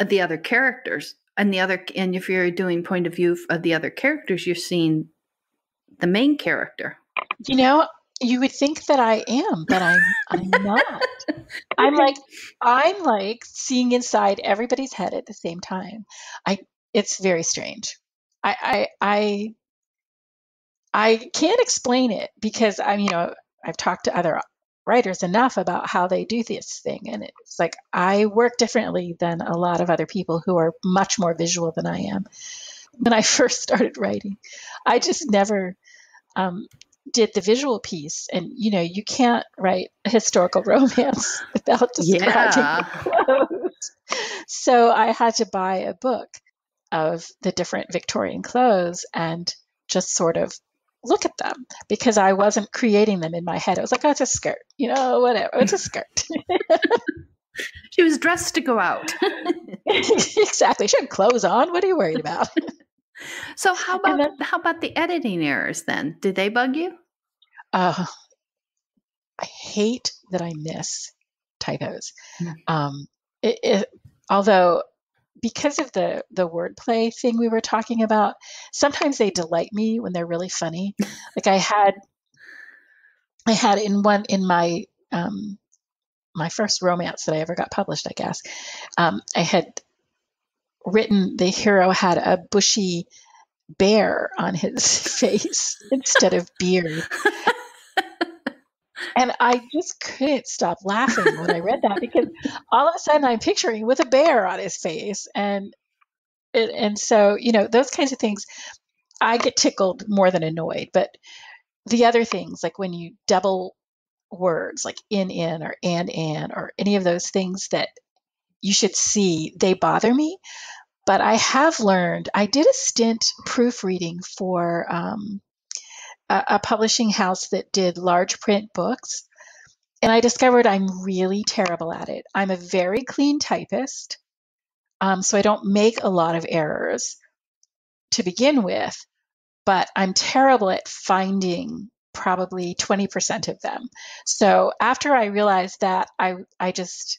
the other characters. And if you're doing point of view of the other characters, you're seeing the main character. You know, you would think that I am, but I'm not. I'm like seeing inside everybody's head at the same time. It's very strange. I can't explain it because I've talked to other writers enough about how they do this thing, and it's like I work differently than a lot of other people who are much more visual than I am. When I first started writing, I just never did the visual piece, and you can't write a historical romance without describing the clothes. So I had to buy a book of the different Victorian clothes and just sort of look at them because I wasn't creating them in my head. I was like, oh, it's a skirt, whatever. It's a skirt. She was dressed to go out. Exactly. She had clothes on. What are you worried about? So how about the editing errors then? Did they bug you? I hate that I miss typos. Although because of the wordplay thing we were talking about, sometimes they delight me when they're really funny. Like I had in my my first romance that I ever got published, I guess, I had written the hero had a bushy bear on his face instead of beard. And I just couldn't stop laughing when I read that because all of a sudden I'm picturing with a bear on his face. And so, those kinds of things, I get tickled more than annoyed. But the other things, like when you double words like in or and or any of those things that you should see, they bother me. But I have learned, I did a stint proofreading for a publishing house that did large print books. And I discovered I'm really terrible at it. I'm a very clean typist, so I don't make a lot of errors to begin with, but I'm terrible at finding probably 20% of them. So after I realized that, I just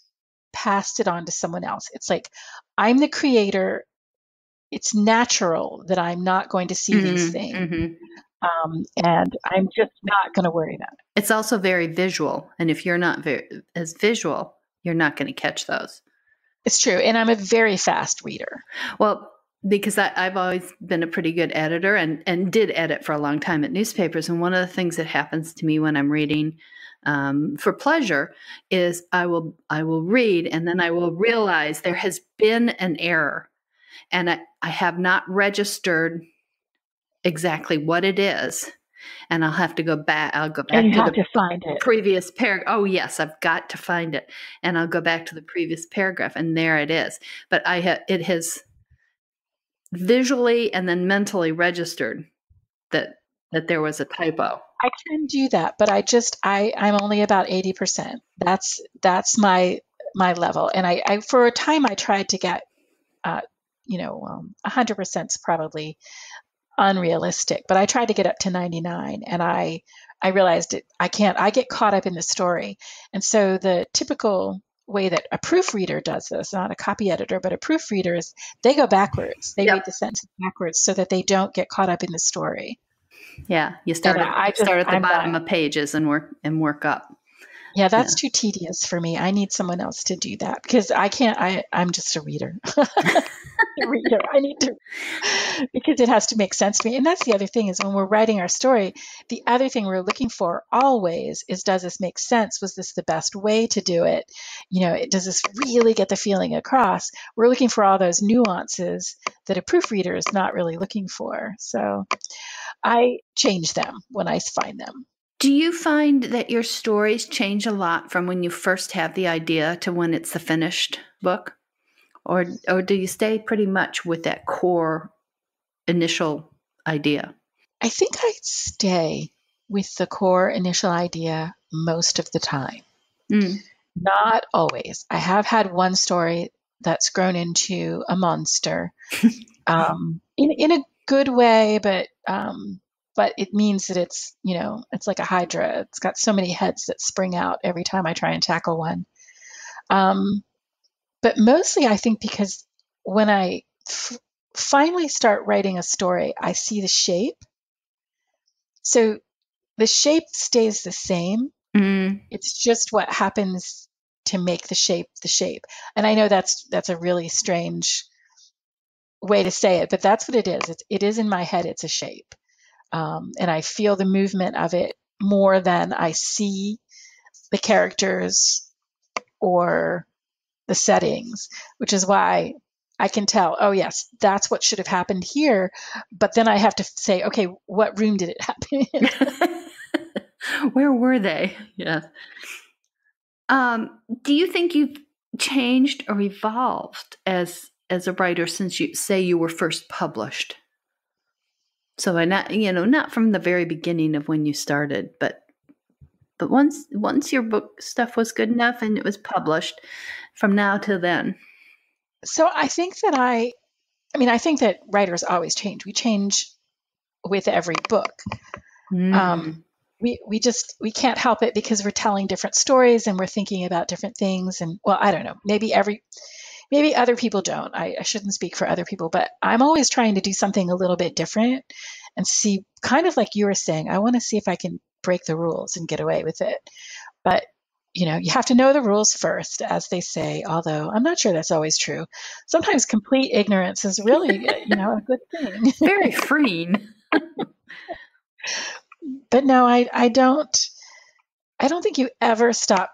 passed it on to someone else. It's like, I'm the creator. It's natural that I'm not going to see these things. And I'm just not going to worry about it. It's also very visual. And if you're not as visual, you're not going to catch those. It's true. And I'm a very fast reader. Well, because I've always been a pretty good editor and did edit for a long time at newspapers. And one of the things that happens to me when I'm reading for pleasure is I will read and then I will realize there has been an error. And I have not registered exactly what it is. And I'll have to go back. I'll go back to find it. Previous paragraph. Oh, yes, I've got to find it. And I'll go back to the previous paragraph, and there it is. But it has visually and then mentally registered that there was a typo. I can do that, but I'm only about 80%. That's my level. And I for a time I tried to get 100% is probably unrealistic, but I tried to get up to 99, and I realized I can't. I get caught up in the story, and so the typical way that a proofreader does this, not a copy editor, but a proofreader is they go backwards. They read the sentence backwards so that they don't get caught up in the story. Yeah, you And start at the I'm bottom not. of pages and work up. Yeah, that's too tedious for me. I need someone else to do that because I can't. I'm just a reader. Reader. I need to, because it has to make sense to me. And that's the other thing is when we're writing our story, the other thing we're looking for always is, does this make sense? Was this the best way to do it? Does this really get the feeling across? We're looking for all those nuances that a proofreader is not really looking for. So I change them when I find them. Do you find that your stories change a lot from when you first have the idea to when it's the finished book? Or do you stay pretty much with that core initial idea? I think I stay with the core initial idea most of the time. Not always. I have had one story that's grown into a monster in a good way, but it means that it's like a hydra. It's got so many heads that spring out every time I try and tackle one. But mostly I think because when I finally start writing a story, I see the shape. So the shape stays the same. It's just what happens to make the shape the shape. And I know that's a really strange way to say it, but that's what it is. It is in my head. It's a shape. And I feel the movement of it more than I see the characters or the settings, which is why I can tell, oh yes, that's what should have happened here. But then I have to say, okay, what room did it happen in? Where were they? Yeah. Do you think you've changed or evolved as a writer since you were first published? So not from the very beginning of when you started, but once your book stuff was good enough and it was published, from now till then. So I think that I think that writers always change. We change with every book. We can't help it because we're telling different stories and we're thinking about different things. And well, I don't know, maybe other people don't. I shouldn't speak for other people, but I'm always trying to do something a little bit different and see, kind of like you were saying, I want to see if I can break the rules and get away with it. But you have to know the rules first, as they say, although I'm not sure that's always true. Sometimes complete ignorance is really, a good thing. Very freeing. But no, I don't think you ever stop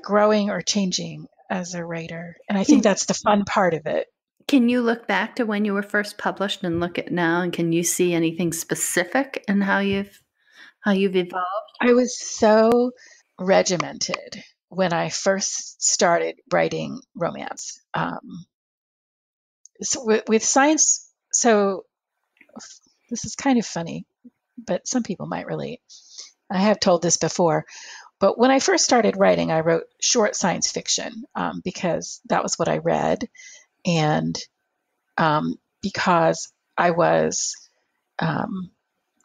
growing or changing as a writer. And I think that's the fun part of it. Can you look back to when you were first published and look at now, and can you see anything specific in how you've evolved? I was so regimented when I first started writing romance. So with science, so this is kind of funny, but some people might relate. I have told this before, but when I first started writing, I wrote short science fiction because that was what I read, and because I was, when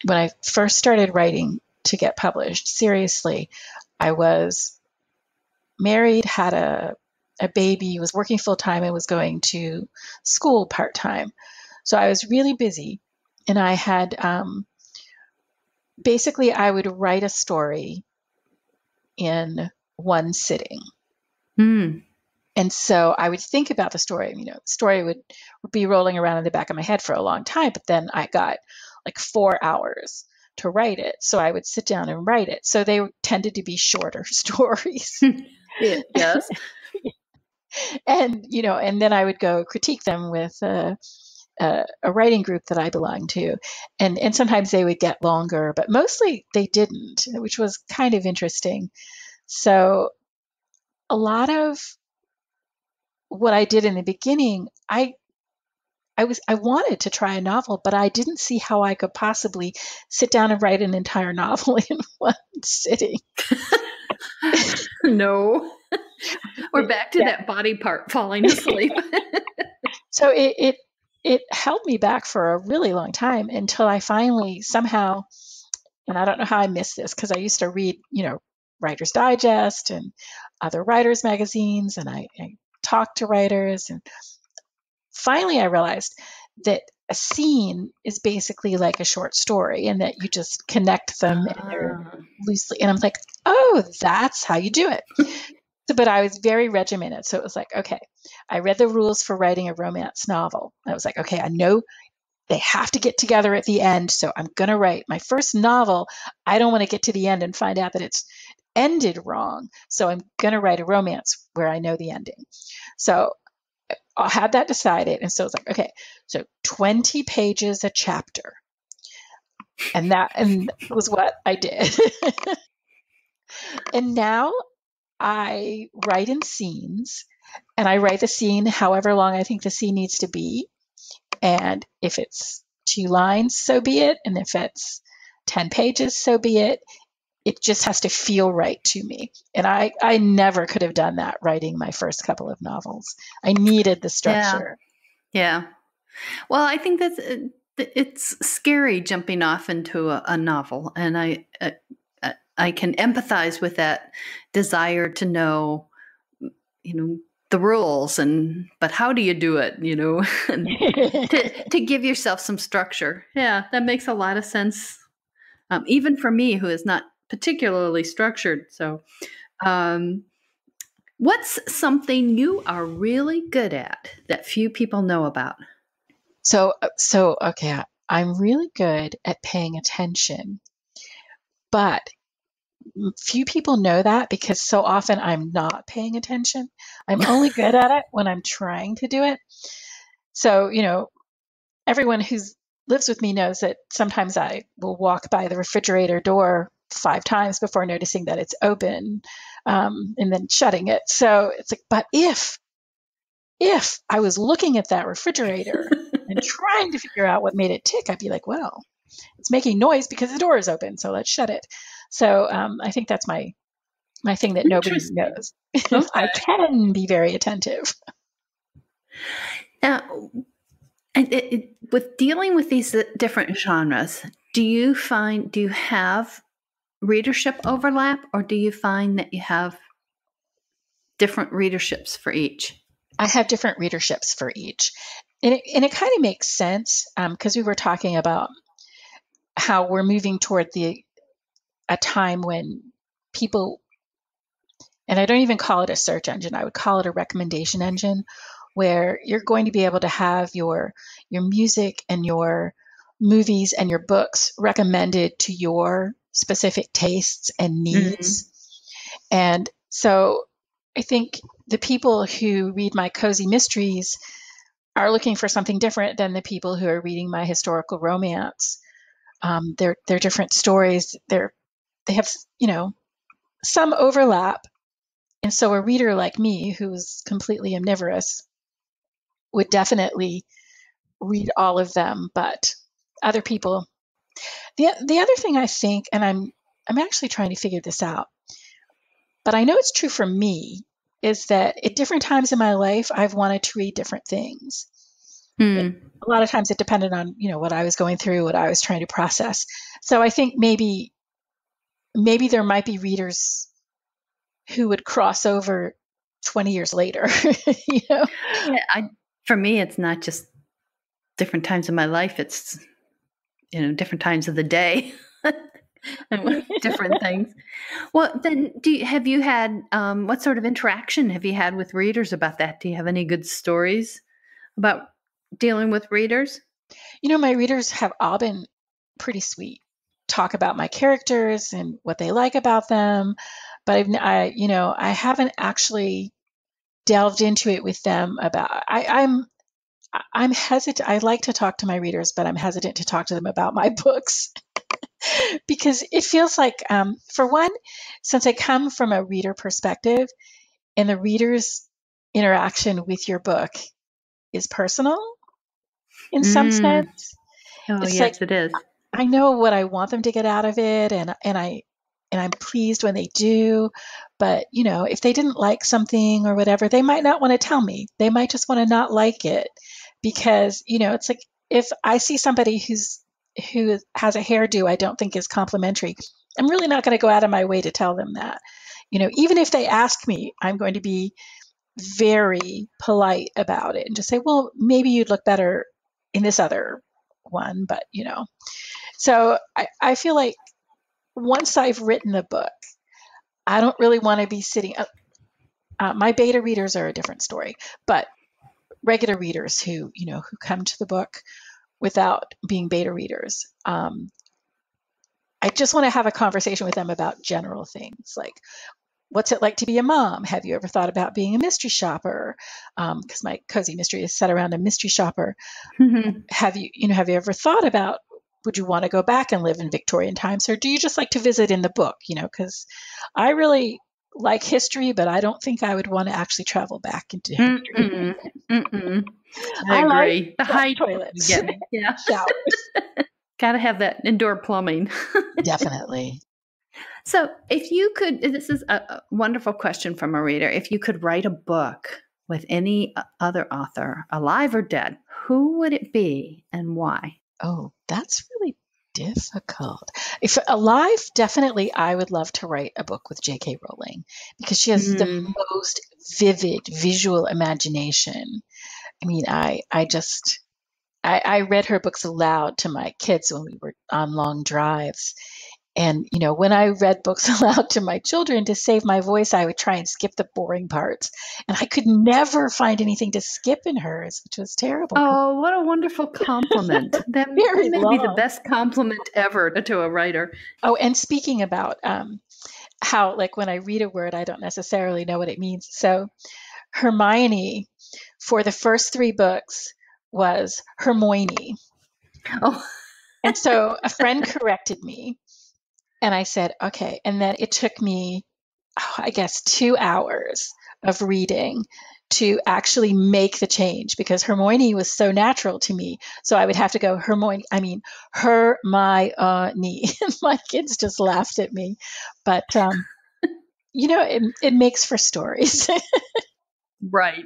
I first started writing to get published, seriously, I was married, had a baby, was working full time, and was going to school part time. So I was really busy, and I had basically I would write a story in one sitting. And so I would think about the story. The story would be rolling around in the back of my head for a long time, but then I got like 4 hours to write it. So I would sit down and write it. So they tended to be shorter stories. Yes. And then I would go critique them with a writing group that I belonged to. And sometimes they would get longer, but mostly they didn't, which was kind of interesting. So a lot of what I did in the beginning, I wanted to try a novel, but I didn't see how I could possibly sit down and write an entire novel in one sitting. No. We're back to that body part falling asleep. So it held me back for a really long time until I finally somehow, and I don't know how I missed this because I used to read, Writer's Digest and other writers' magazines, and I talked to writers. And finally, I realized that a scene is basically like a short story, and that you just connect them and they're loosely. And I'm like, oh, that's how you do it. So, but I was very regimented. So it was like, okay, I read the rules for writing a romance novel. I was like, okay, I know they have to get together at the end. So I'm going to write my first novel. I don't want to get to the end and find out that it's ended wrong. So I'm going to write a romance where I know the ending. So I had that decided. And so it's like, okay, so 20 pages a chapter. And that was what I did. And now I write in scenes, and I write the scene however long I think the scene needs to be. And if it's 2 lines, so be it. And if it's 10 pages, so be it. It just has to feel right to me. And I never could have done that writing my first couple of novels. I needed the structure. Yeah. Well, I think it's scary jumping off into a novel. And I can empathize with that desire to know, the rules, but how do you do it, to give yourself some structure. Yeah, that makes a lot of sense. Even for me, who is not particularly structured. So, what's something you are really good at that few people know about? So okay, I'm really good at paying attention, but few people know that because so often I'm not paying attention. I'm only good at it when I'm trying to do it. So, everyone who lives with me knows that sometimes I will walk by the refrigerator door 5 times before noticing that it's open, and then shutting it. So it's like, but if I was looking at that refrigerator and trying to figure out what made it tick, I'd be like, well, it's making noise because the door is open, so let's shut it. So I think that's my thing that nobody knows. Okay. I can be very attentive. Now, with dealing with these different genres, do you have readership overlap, or do you find that you have different readerships for each? I have different readerships for each. And it kind of makes sense because we were talking about how we're moving toward a time when people, and I don't even call it a search engine, I would call it a recommendation engine, where you're going to be able to have your music and your movies and your books recommended to your specific tastes and needs. Mm-hmm. And so I think the people who read my cozy mysteries are looking for something different than the people who are reading my historical romance. They're different stories. They have, some overlap. And so a reader like me, who's completely omnivorous, would definitely read all of them. But other people, the other thing I think, and I'm actually trying to figure this out, but I know it's true for me, is that at different times in my life, I've wanted to read different things. A lot of times it depended on, what I was going through, what I was trying to process. So I think maybe there might be readers who would cross over 20 years later, Yeah, for me, it's not just different times of my life. It's, different times of the day and different things. Well, then have you had, what sort of interaction have you had with readers about that? Do you have any good stories about dealing with readers? My readers have all been pretty sweet. Talk about my characters and what they like about them. But I haven't actually delved into it with them about, I'm hesitant. I like to talk to my readers, but I'm hesitant to talk to them about my books because it feels like, for one, since I come from a reader perspective and the reader's interaction with your book is personal in some sense. Oh, it's yes, it is. I know what I want them to get out of it, and I'm pleased when they do. But if they didn't like something or whatever, they might not want to tell me. They might just want to not like it because it's like if I see somebody who has a hairdo I don't think is complimentary, I'm really not going to go out of my way to tell them that. Even if they ask me, I'm going to be very polite about it and just say, well, maybe you'd look better in this other one. But, so I feel like once I've written the book, I don't really want to be sitting. My beta readers are a different story, but regular readers who come to the book without being beta readers, I just want to have a conversation with them about general things like, what's it like to be a mom? Have you ever thought about being a mystery shopper? Because my cozy mystery is set around a mystery shopper. Mm-hmm. Have you ever thought about, would you want to go back and live in Victorian times, or do you just like to visit in the book? Because I really like history, but I don't think I would want to actually travel back into history. I agree. Like the high toilets, yeah, showers. got to have that indoor plumbing. Definitely. So if you could, this is a wonderful question from a reader. If you could write a book with any other author, alive or dead, who would it be and why? Oh, that's really difficult. If alive, definitely I would love to write a book with J.K. Rowling because she has the most vivid visual imagination. I mean, I read her books aloud to my kids when we were on long drives. And, when I read books aloud to my children to save my voice, I would try and skip the boring parts. And I could never find anything to skip in hers, which was terrible. Oh, what a wonderful compliment. That may be the best compliment ever to a writer. Oh, and speaking about how, like, when I read a word, I don't necessarily know what it means. So Hermione, for the first 3 books, was Hermione. Oh. And so a friend corrected me. And I said, okay. And then it took me, I guess, 2 hours of reading to actually make the change because Hermione was so natural to me. So I would have to go Hermione. My kids just laughed at me. But, it makes for stories. Right.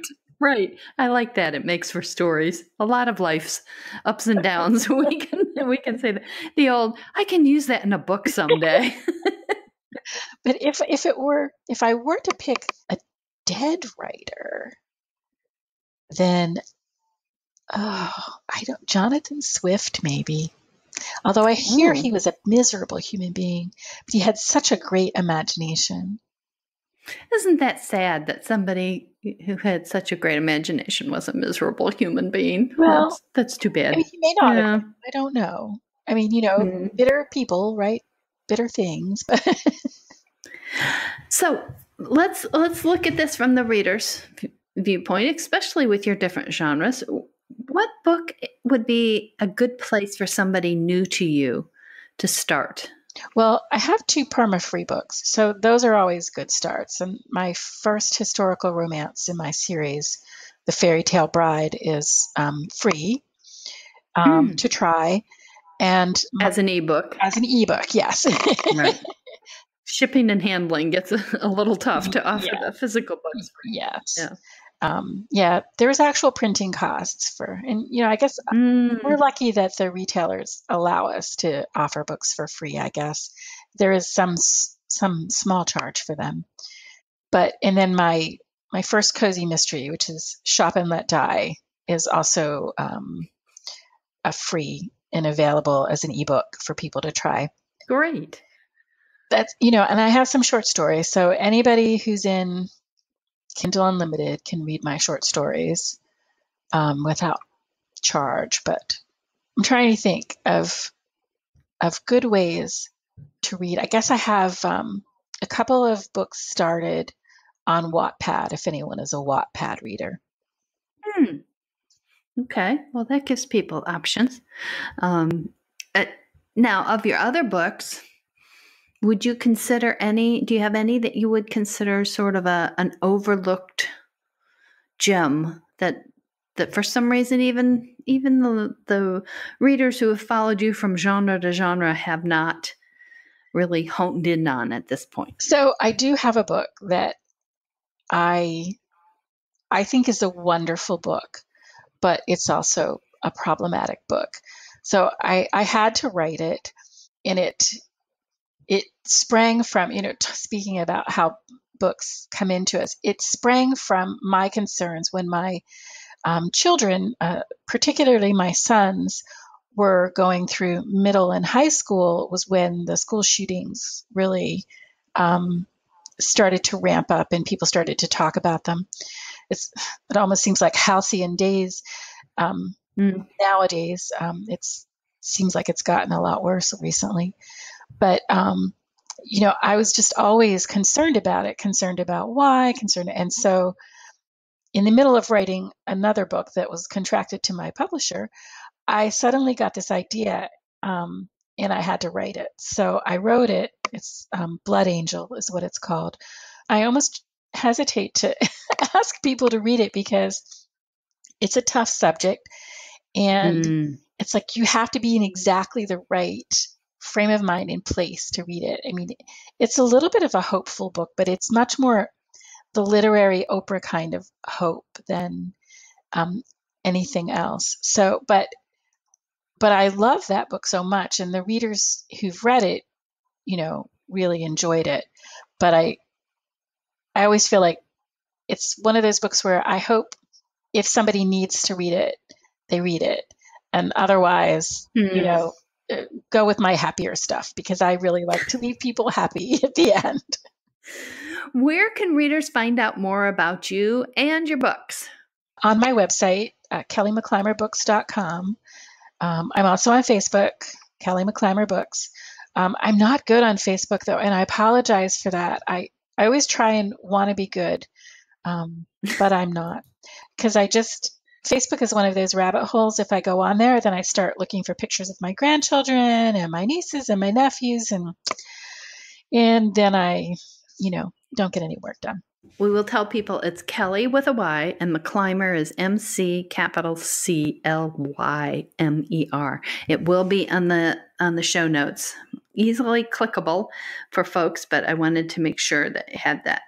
I like that. It makes for stories. A lot of life's ups and downs. We can say that. The old, I can use that in a book someday. But if I were to pick a dead writer, then Jonathan Swift maybe. Although I hear he was a miserable human being, but he had such a great imagination. Isn't that sad that somebody who had such a great imagination was a miserable human being? Well, that's too bad. I mean, he may not have been. I don't know. I mean, bitter people write bitter things. So let's look at this from the reader's viewpoint, especially with your different genres. What book would be a good place for somebody new to you to start? Well, I have 2 perma-free books, so those are always good starts. And my first historical romance in my series, The Fairy Tale Bride, is free to try. And as an ebook? As an ebook, yes. Right. Shipping and handling gets a little tough to offer the physical books. Yes. Yeah. There's actual printing costs and I guess we're lucky that the retailers allow us to offer books for free. I guess there is some small charge for them, and then my first cozy mystery, which is Shop and Let Die, is also a free and available as an ebook for people to try. Great. That's and I have some short stories, so anybody who's in Kindle Unlimited can read my short stories without charge. But I'm trying to think of good ways to read. I guess I have a couple of books started on Wattpad, if anyone is a Wattpad reader. Okay, well, that gives people options. Now, of your other books, would you consider do you have any that you would consider sort of an overlooked gem that for some reason even the readers who have followed you from genre to genre have not really honed in on at this point? So I do have a book that I think is a wonderful book, but it's also a problematic book. So I had to write it, and it sprang from, speaking about how books come into us, it sprang from my concerns when my children, particularly my sons, were going through middle and high school. Was when the school shootings really started to ramp up and people started to talk about them. It almost seems like halcyon days nowadays. It seems like it's gotten a lot worse recently. But, I was just always concerned about it, concerned about why, And so in the middle of writing another book that was contracted to my publisher, I suddenly got this idea, and I had to write it. So I wrote it. It's Blood Angel is what it's called. I almost hesitate to ask people to read it because it's a tough subject. And it's like you have to be in exactly the right frame of mind and place to read it. I mean, it's a little bit of a hopeful book, but it's much more the literary Oprah kind of hope than anything else. So, but I love that book so much, and the readers who've read it, really enjoyed it. But I always feel like it's one of those books where I hope if somebody needs to read it, they read it. And otherwise, go with my happier stuff because I really like to leave people happy at the end. Where can readers find out more about you and your books? On my website, kellymcclymerbooks.com. I'm also on Facebook, Kelly McClymer Books. I'm not good on Facebook, though, and I apologize for that. I always try and want to be good, but I'm not. Because Facebook is one of those rabbit holes. If I go on there, then I start looking for pictures of my grandchildren and my nieces and my nephews, and then I, don't get any work done. We will tell people it's Kelly with a Y, and McClymer is McClymer. It will be on the show notes, easily clickable for folks, but I wanted to make sure that it had that.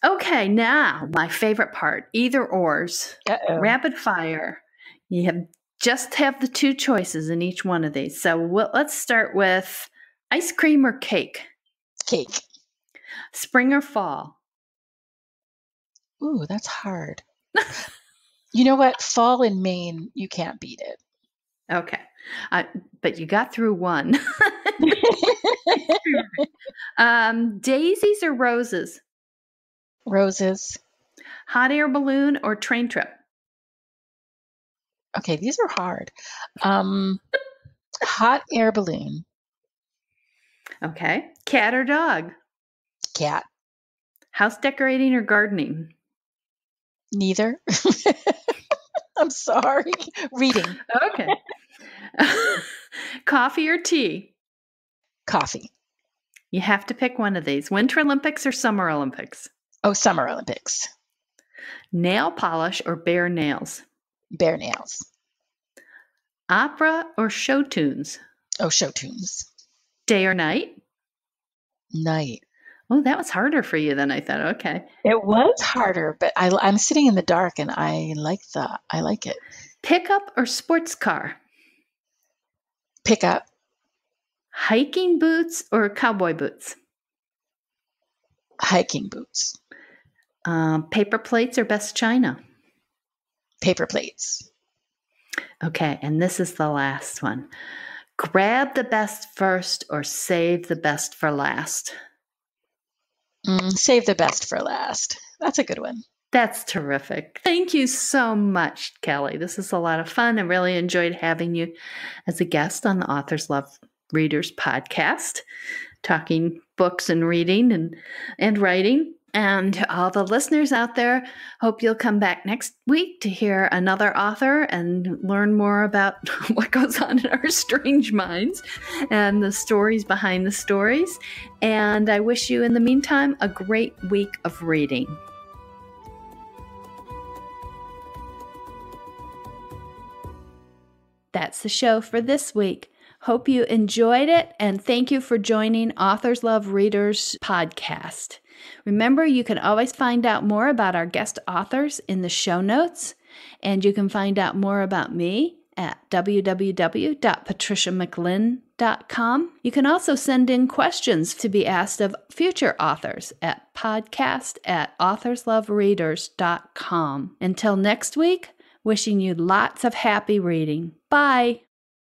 Okay, now my favorite part, either ors, rapid fire. You just have the two choices in each one of these. So let's start with ice cream or cake? Cake. Spring or fall? Ooh, that's hard. You know what? Fall in Maine, you can't beat it. Okay. But you got through one. Daisies or roses? Roses. Hot air balloon or train trip? Okay, these are hard. Hot air balloon. Okay. Cat or dog? Cat. House decorating or gardening? Neither. I'm sorry. Reading. Okay. Coffee or tea? Coffee. You have to pick one of these. Winter Olympics or Summer Olympics? Oh, Summer Olympics. Nail polish or bare nails? Bare nails. Opera or show tunes? Oh, show tunes. Day or night? Night. Oh, that was harder for you than I thought. Okay. It was harder, but I'm sitting in the dark and I like it. Pickup or sports car? Pickup. Hiking boots or cowboy boots? Hiking boots. Paper plates or best china? Paper plates. Okay, and this is the last one. Grab the best first or save the best for last? Save the best for last. That's a good one. That's terrific. Thank you so much, Kelly. This is a lot of fun. I really enjoyed having you as a guest on the Authors Love Readers podcast, talking books and reading and writing. And to all the listeners out there, hope you'll come back next week to hear another author and learn more about what goes on in our strange minds and the stories behind the stories. And I wish you, in the meantime, a great week of reading. That's the show for this week. Hope you enjoyed it, and thank you for joining Authors Love Readers podcast. Remember, you can always find out more about our guest authors in the show notes, and you can find out more about me at www.patriciamclinn.com. You can also send in questions to be asked of future authors at podcast@authorslovereaders.com. Until next week, wishing you lots of happy reading. Bye.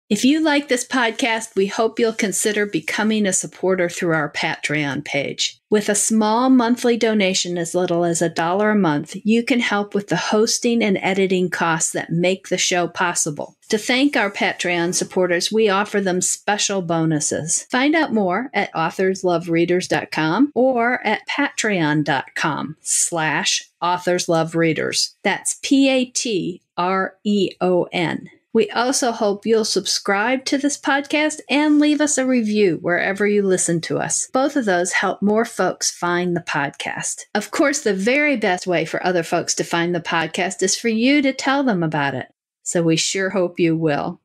If you like this podcast, we hope you'll consider becoming a supporter through our Patreon page. With a small monthly donation as little as $1 a month, you can help with the hosting and editing costs that make the show possible. To thank our Patreon supporters, we offer them special bonuses. Find out more at authorslovereaders.com or at patreon.com/authorslovereaders. That's PATREON. We also hope you'll subscribe to this podcast and leave us a review wherever you listen to us. Both of those help more folks find the podcast. Of course, the very best way for other folks to find the podcast is for you to tell them about it. So we sure hope you will.